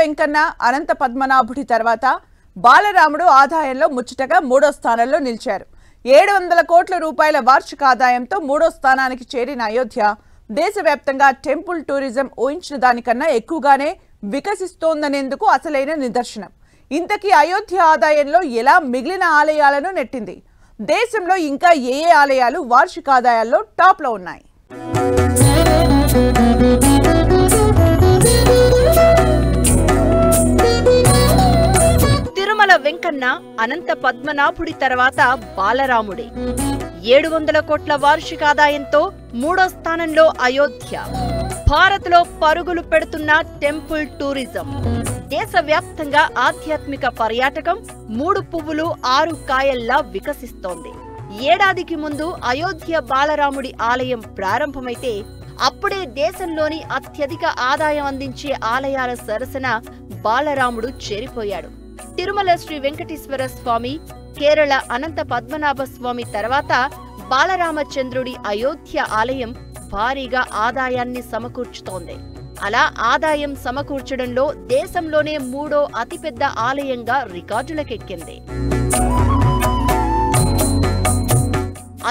వెంకన్న అనంత పద్మనాభుడి తర్వాత బాలరాముడు ఆదాయంలో ముచ్చటగా 3వ స్థానంలో నిలిచారు. 700 కోట్ల రూపాయల వార్షిక ఆదాయంతో 3వ స్థానానికి చేరిన అయోధ్య దేశవ్యాప్తంగా టెంపుల్ టూరిజం ఊహించిన దానికన్నా ఎక్కువగానే వికసిస్తోందనేందుకు అసలైన నిదర్శనం. ఇంతకీ అయోధ్య ఆదాయంలో ఎలా మిగిలిన ఆలయాలను నెట్టింది? దేశంలో ఇంకా ఏ ఆలయాలు వార్షిక ఆదాయాల్లో టాప్లో ఉన్నాయి? తిరుమల వెంకన్న అనంత పద్మనాభుడి తర్వాత బాలరాముడే. 700 కోట్ల వార్షిక ఆదాయంతో 3వ స్థానంలో అయోధ్య. భారత్లో పరుగులు పెడుతున్న టెంపుల్ టూరిజం. దేశవ్యాప్తంగా ఆధ్యాత్మిక పర్యాటకం 3 పువ్వులు 6 కాయల్లా వికసిస్తోంది. ఏడాదికి ముందు అయోధ్య బాలరాముడి ఆలయం ప్రారంభమైతే అప్పుడే దేశంలోని అత్యధిక ఆదాయం అందించే ఆలయాల సరసన బాలరాముడు చేరిపోయాడు. తిరుమల శ్రీ వెంకటేశ్వర స్వామి, కేరళ అనంత పద్మనాభ స్వామి తర్వాత బాలరామచంద్రుడి అయోధ్య ఆలయం భారీగా ఆదాయాన్ని సమకూర్చుతోంది. అలా ఆదాయం సమకూర్చడంలో దేశంలోనే 3వ అతిపెద్ద ఆలయంగా రికార్డులకెక్కింది.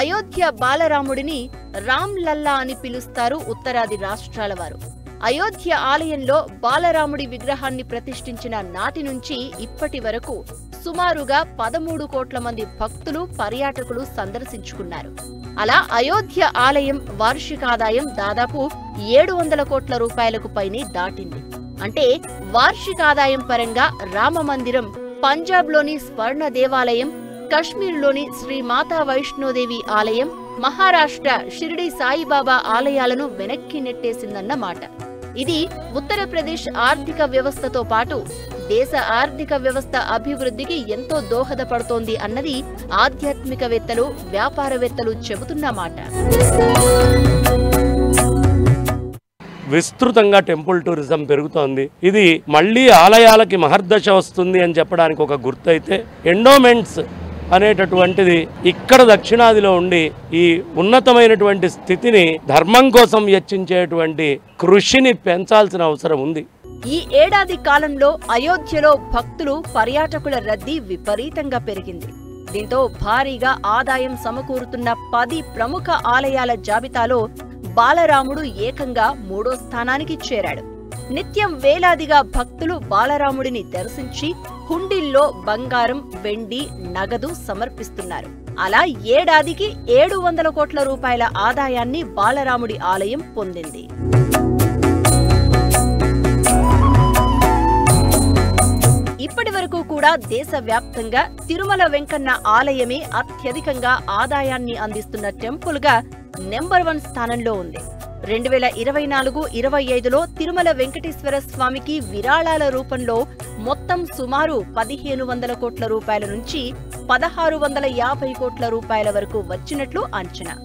అయోధ్య బాలరాముడిని రామ్ లల్లా అని పిలుస్తారు ఉత్తరాది రాష్ట్రాల వారు. అయోధ్య ఆలయంలో బాలరాముడి విగ్రహాన్ని ప్రతిష్ఠించిన నాటి నుంచి ఇప్పటి వరకు సుమారుగా 13 కోట్ల మంది భక్తులు, పర్యాటకులు సందర్శించుకున్నారు. అలా అయోధ్య ఆలయం వార్షిక ఆదాయం దాదాపు 700 కోట్ల రూపాయలకు పైనే దాటింది. అంటే వార్షిక ఆదాయం పరంగా రామ మందిరం, పంజాబ్లోని స్వర్ణ దేవాలయం, కశ్మీర్లోని శ్రీ మాతా వైష్ణోదేవి ఆలయం, మహారాష్ట్ర షిరిడి సాయిబాబా ఆలయాలను వెనక్కి నెట్టేసిందన్నమాట. ఇది ఉత్తరప్రదేశ్ ఆర్థిక వ్యవస్థతో పాటు దేశ ఆర్థిక వ్యవస్థ అభివృద్ధికి ఎంతో దోహదపడుతోంది అన్నది ఆధ్యాత్మికవేత్తలు, వ్యాపారవేత్తలు చెబుతున్నమాట. విస్తృతంగా టెంపుల్ టూరిజం పెరుగుతోంది. ఇది మళ్ళీ ఆలయాలకి మహర్దశ వస్తుంది అని చెప్పడానికి ఒక గుర్తు అయితే, ఎండోమెంట్స్ అనేటటువంటిది ఇక్కడ దక్షిణాదిలో ఉండి ఈ ఉన్నతమైనటువంటి స్థితిని ధర్మం కోసం వెచ్చించేటువంటి కృషిని పెంచాల్సిన అవసరం ఉంది. ఈ ఏడాది కాలంలో అయోధ్యలో భక్తులు, పర్యాటకుల రద్దీ విపరీతంగా పెరిగింది. దీంతో భారీగా ఆదాయం సమకూరుతున్న 10 ప్రముఖ ఆలయాల జాబితాలో బాలరాముడు ఏకంగా 3వ స్థానానికి చేరాడు. నిత్యం వేలాదిగా భక్తులు బాలరాముడిని దర్శించి హుండీల్లో బంగారం, వెండి, నగదు సమర్పిస్తున్నారు. అలా ఏడాదికి 700 కోట్ల రూపాయల ఆదాయాన్ని బాలరాముడి ఆలయం పొందింది. ఇప్పటి వరకు కూడా దేశవ్యాప్తంగా తిరుమల వెంకన్న ఆలయమే అత్యధికంగా ఆదాయాన్ని అందిస్తున్న టెంపుల్ గా నెంబర్ 1 స్థానంలో ఉంది. 2024-25లో తిరుమల వెంకటేశ్వర స్వామికి విరాళాల రూపంలో మొత్తం సుమారు 1500 కోట్ల రూపాయల నుంచి 1650 కోట్ల రూపాయల వరకు వచ్చినట్లు అంచనా.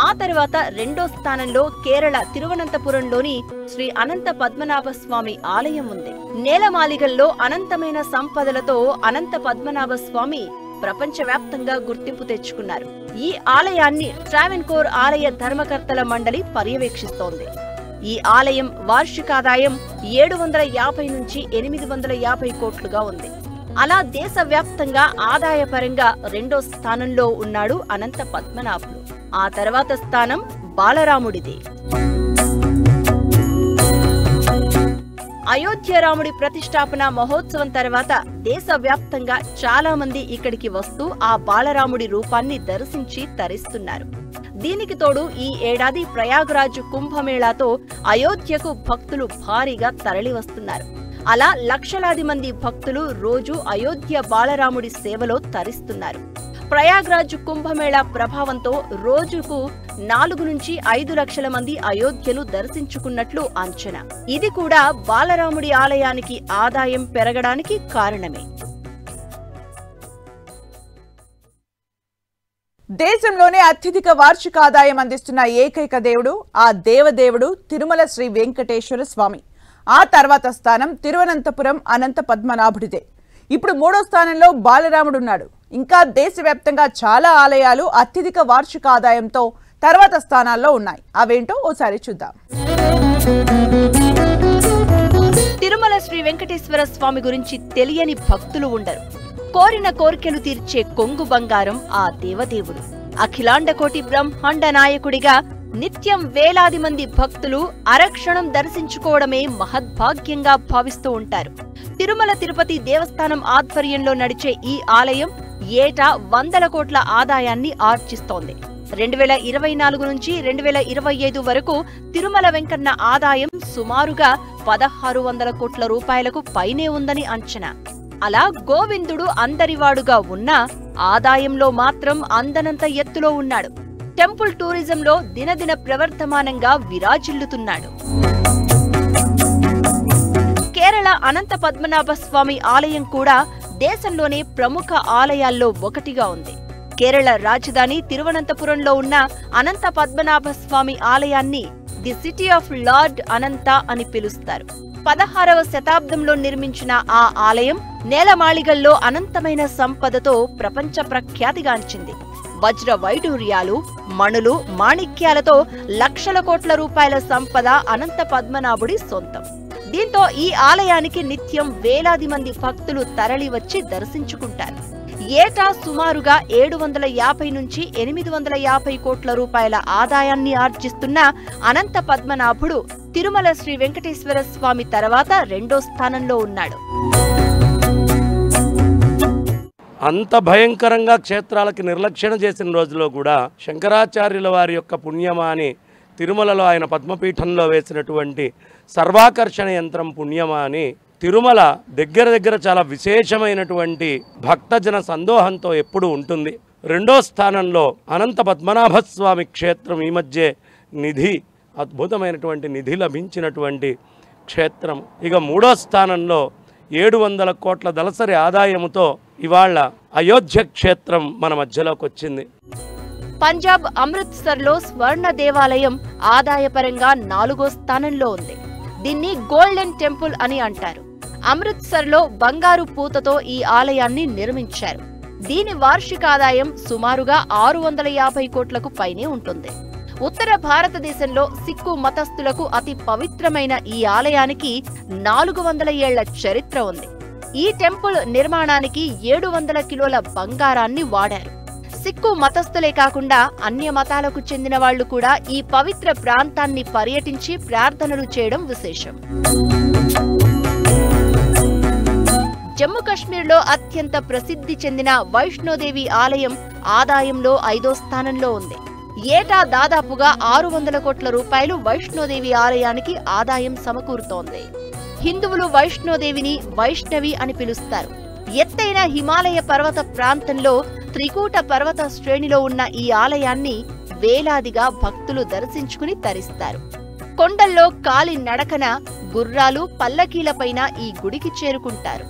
ఆ తర్వాత 2వ స్థానంలో కేరళ తిరువనంతపురంలోని శ్రీ అనంత పద్మనాభ స్వామి ఆలయం ఉంది. నేలమాలిగల్లో అనంతమైన సంపదలతో అనంత పద్మనాభ స్వామి ప్రపంచవ్యాప్తంగా గుర్తింపు తెచ్చుకున్నారు. ఈ ఆలయాన్ని ట్రావెన్కోర్ ఆలయ ధర్మకర్తల మండలి పర్యవేక్షిస్తోంది. ఈ ఆలయం వార్షికాదాయం 750 నుంచి 850 కోట్లుగా ఉంది. అలా దేశవ్యాప్తంగా ఆదాయపరంగా 2వ స్థానంలో ఉన్నాడు అనంత పద్మనాభుడు. ఆ తర్వాత స్థానం బాలరాముడిదే. అయోధ్య రాముడి ప్రతిష్టాపన మహోత్సవం తర్వాత దేశవ్యాప్తంగా చాలా మంది ఇక్కడికి వస్తూ ఆ బాలరాముడి రూపాన్ని దర్శించి తరిస్తున్నారు. దీనికి తోడు ఈ ఏడాది ప్రయాగ్రాజ్ కుంభమేళాతో అయోధ్యకు భక్తులు భారీగా తరలివస్తున్నారు. అలా లక్షలాది మంది భక్తులు రోజు అయోధ్య బాలరాముడి సేవలో తరిస్తున్నారు. ప్రయాగ్రాజ్ కుంభమేళా ప్రభావంతో రోజుకు 4 నుంచి 5 లక్షల మంది అయోధ్యను దర్శించుకున్నట్లు అంచనా. ఇది కూడా బాలరాముడి ఆలయానికి ఆదాయం పెరగడానికి కారణమే. దేశంలోనే అత్యధిక వార్షిక ఆదాయం అందిస్తున్న ఏకైక దేవుడు, ఆ దేవదేవుడు తిరుమల శ్రీ వెంకటేశ్వర స్వామి. ఆ తర్వాత స్థానం తిరువనంతపురం అనంత పద్మనాభుడిదే. ఇప్పుడు 3వ స్థానంలో బాలరాముడు ఉన్నాడు. ఇంకా దేశవ్యాప్తంగా చాలా ఆలయాలు అత్యధిక వార్షిక ఆదాయంతో తర్వాత స్థానాల్లో ఉన్నాయి. అవేంటో ఓసారి చూద్దాం. తిరుమల శ్రీ వెంకటేశ్వర స్వామి గురించి తెలియని భక్తులు ఉండరు. కోరిన కోరికలు తీర్చే కొంగు బంగారం ఆ దేవదేవుడు. అఖిలాండకోటి బ్రహ్మాండ నాయకుడిగా నిత్యం వేలాది మంది భక్తులు అరక్షణం దర్శించుకోవడమే మహద్భాగ్యంగా భావిస్తూ ఉంటారు. తిరుమల తిరుపతి దేవస్థానం ఆధ్వర్యంలో నడిచే ఈ ఆలయం ఏటా 100 కోట్ల ఆదాయాన్ని ఆర్జిస్తోంది. 2024 నుంచి 2025 వరకు తిరుమల వెంకన్న ఆదాయం సుమారుగా 1600 కోట్ల రూపాయలకు పైనే ఉందని అంచనా. అలా గోవిందుడు అందరివాడుగా ఉన్నా ఆదాయంలో మాత్రం అందనంత ఎత్తులో ఉన్నాడు. టెంపుల్ టూరిజంలో దినదిన ప్రవర్ధమానంగా విరాజిల్లుతున్నాడు. కేరళ అనంత పద్మనాభ స్వామి ఆలయం కూడా దేశంలోనే ప్రముఖ ఆలయాల్లో ఒకటిగా ఉంది. కేరళ రాజధాని తిరువనంతపురంలో ఉన్న అనంత పద్మనాభ స్వామి ఆలయాన్ని ది సిటీ ఆఫ్ లార్డ్ అనంత అని పిలుస్తారు. 16వ శతాబ్దంలో నిర్మించిన ఆ ఆలయం నేలమాళిగల్లో అనంతమైన సంపదతో ప్రపంచ ప్రఖ్యాతిగాంచింది. వజ్ర వైడూర్యాలు, మణులు, మాణిక్యాలతో లక్షల కోట్ల రూపాయల సంపద అనంత పద్మనాభుడి సొంతం. దీంతో ఈ ఆలయానికి నిత్యం వేలాది మంది భక్తులు తరలివచ్చి దర్శించుకుంటారు. ఏటా సుమారుగా 750 నుంచి 850 కోట్ల రూపాయల ఆదాయాన్ని ఆర్జిస్తున్న అనంత పద్మనాభుడు తిరుమల శ్రీ వెంకటేశ్వర స్వామి తర్వాత 2వ స్థానంలో ఉన్నాడు. అంత భయంకరంగా క్షేత్రాలకి నిర్లక్ష్యం చేసిన రోజులో కూడా శంకరాచార్యుల వారి యొక్క పుణ్యమా అని తిరుమలలో ఆయన పద్మపీఠంలో వేసినటువంటి సర్వాకర్షణ యంత్రం పుణ్యమా అని తిరుమల దగ్గర చాలా విశేషమైనటువంటి భక్తజన సందోహంతో ఎప్పుడూ ఉంటుంది. 2వ స్థానంలో అనంత పద్మనాభస్వామి క్షేత్రం. ఈ మధ్య అద్భుతమైనటువంటి నిధి లభించినటువంటి క్షేత్రం. ఇక 3వ స్థానంలో 700 కోట్ల దళసరి ఆదాయముతో ఇవాళ అయోధ్య క్షేత్రం మన మధ్యలోకి వచ్చింది. పంజాబ్ అమృత్సర్లో స్వర్ణ దేవాలయం ఆదాయపరంగా 4వ స్థానంలో ఉంది. దీన్ని గోల్డెన్ టెంపుల్ అని అంటారు. అమృత్సర్లో బంగారు పూతతో ఈ ఆలయాన్ని నిర్మించారు. దీని వార్షిక ఆదాయం సుమారుగా 650 కోట్లకు పైనే ఉంటుంది. ఉత్తర భారతదేశంలో సిక్కు మతస్థులకు అతి పవిత్రమైన ఈ ఆలయానికి 400 ఏళ్ల చరిత్ర ఉంది. ఈ టెంపుల్ నిర్మాణానికి 700 కిలోల బంగారాన్ని వాడారు. సిక్కు మతస్థులే కాకుండా అన్య మతాలకు చెందిన వాళ్లు కూడా ఈ పవిత్ర ప్రాంతాన్ని పర్యటించి ప్రార్థనలు చేయడం విశేషం. జమ్మూ కశ్మీర్లో అత్యంత ప్రసిద్ధి చెందిన వైష్ణోదేవి ఆలయం ఆదాయంలో 5వ స్థానంలో ఉంది. ఏటా దాదాపుగా 600 కోట్ల రూపాయలు వైష్ణోదేవి ఆలయానికి ఆదాయం సమకూరుతోంది. హిందువులు వైష్ణోదేవిని వైష్ణవి అని పిలుస్తారు. ఎత్తైన హిమాలయ పర్వత ప్రాంతంలో త్రికూట పర్వత శ్రేణిలో ఉన్న ఈ ఆలయాన్ని వేలాదిగా భక్తులు దర్శించుకుని తరిస్తారు. కొండల్లో కాలి నడకన గుర్రాలు, పల్లకీలపైన ఈ గుడికి చేరుకుంటారు.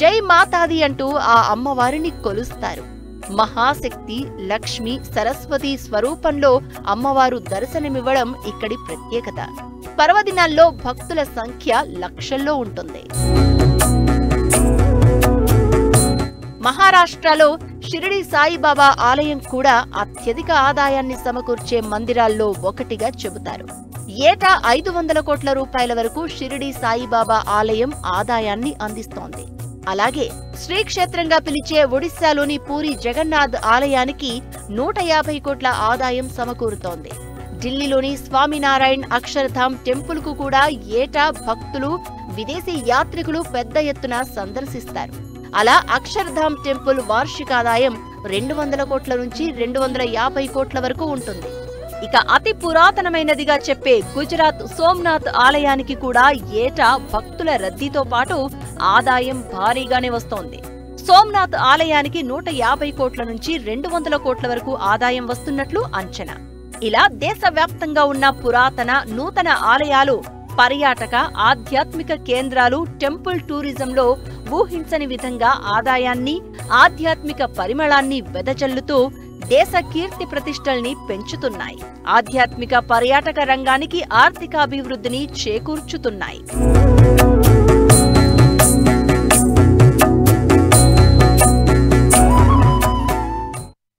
జై మాతాది అంటూ ఆ అమ్మవారిని కొలుస్తారు. మహాశక్తి, లక్ష్మి, సరస్వతి స్వరూపంలో అమ్మవారు దర్శనమివ్వడం ఇక్కడి ప్రత్యేకత. పర్వదినాల్లో భక్తుల సంఖ్య లక్షల్లో ఉంటుంది. మహారాష్ట్రలో షిరిడి సాయిబాబా ఆలయం కూడా అత్యధిక ఆదాయాన్ని సమకూర్చే మందిరాల్లో ఒకటిగా చెబుతారు. ఏటా 500 కోట్ల రూపాయల వరకు షిరిడి సాయిబాబా ఆలయం ఆదాయాన్ని అందిస్తోంది. అలాగే శ్రీక్షేత్రంగా పిలిచే ఒడిశాలోని పూరి జగన్నాథ్ ఆలయానికి 150 కోట్ల ఆదాయం సమకూరుతోంది. ఢిల్లీలోని స్వామినారాయణ్ అక్షరధామ్ టెంపుల్ కు కూడా ఏటా భక్తులు, విదేశీ యాత్రికులు పెద్ద ఎత్తున సందర్శిస్తారు. అలా అక్షరధామ్ టెంపుల్ వార్షిక ఆదాయం 200 కోట్ల నుంచి 250 కోట్ల వరకు ఉంటుంది. ఇక అతి పురాతనమైనదిగా చెప్పే గుజరాత్ సోమనాథ్ ఆలయానికి కూడా ఏటా భక్తుల రద్దీతో పాటు ఆదాయం భారీగానే వస్తోంది. సోమనాథ్ ఆలయానికి 150 కోట్ల నుంచి 200 కోట్ల వరకు ఆదాయం వస్తున్నట్లు అంచనా. ఇలా దేశవ్యాప్తంగా ఉన్న పురాతన, నూతన ఆలయాలు, పర్యాటక, ఆధ్యాత్మిక కేంద్రాలు టెంపుల్ టూరిజంలో ఊహించని విధంగా ఆదాయాన్ని, ఆధ్యాత్మిక పరిమళాన్ని వెదజల్లుతూ దేశ కీర్తి ప్రతిష్టల్ని పెంచుతున్నాయి. ఆధ్యాత్మిక పర్యాటక రంగానికి ఆర్థికాభివృద్ధిని చేకూర్చుతున్నాయి.